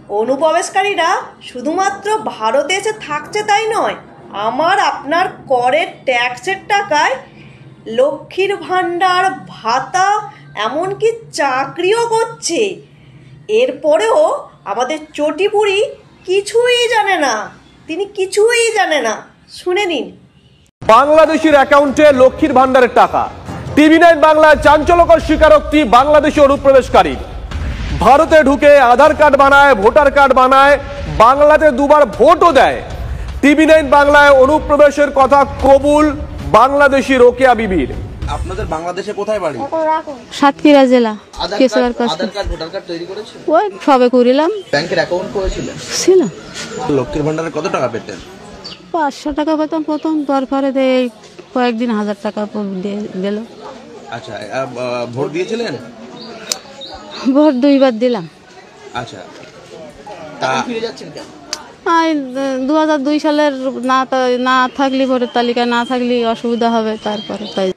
অনুপ্রবেশকারীরা শুধুমাত্র ভারতে এসে থাকছে তাই নয়, আমার আপনার করের ট্যাক্সের টাকায় লক্ষ্মীর ভাণ্ডার, ভাতা, এমনকি চাকরিও করছে। এরপরেও আমাদের চটিপুরি কিছুই জানে না, তিনি কিছুই জানে না। শুনে নিন। বাংলাদেশের অ্যাকাউন্টে লক্ষ্মীর ভাণ্ডারের টাকা। টিভি9 বাংলায় চাঞ্চল্যকর স্বীকারোক্তি বাংলাদেশি অনুপ্রবেশকারী। ভারতে ঢুকে আধার কার্ড বানায়, ভোটার কার্ড বানায়, বাংলাতে দুবার ভোটও দেয়। টিভি9 বাংলায় অনুপ্রবেশের কথা কবুল বাংলাদেশি রোকেয়া বিবির। আপনাদের বাংলাদেশে কোথায় বাড়ি? সাতক্ষীরা জেলা। আধার কার্ড ভোটার কার্ড তৈরি করেছেন? ওই সবে করিলাম। ব্যাংকের অ্যাকাউন্ট করেছিলেন? ছিল। লক্ষ্মীর ভাণ্ডারে কত টাকা পেতেন? 500 টাকা পেতাম প্রথম, তারপরে কয়েকদিন 1000 টাকা দিল। আচ্ছা, ভোট দিয়েছিলেন? ভোট 2 বার দিলাম। আচ্ছা, ফিরে যাচ্ছেন কেন? 2002 সালের না থাকলে ভোটের তালিকায় না থাকলে অসুবিধা হবে, তারপরে তাই।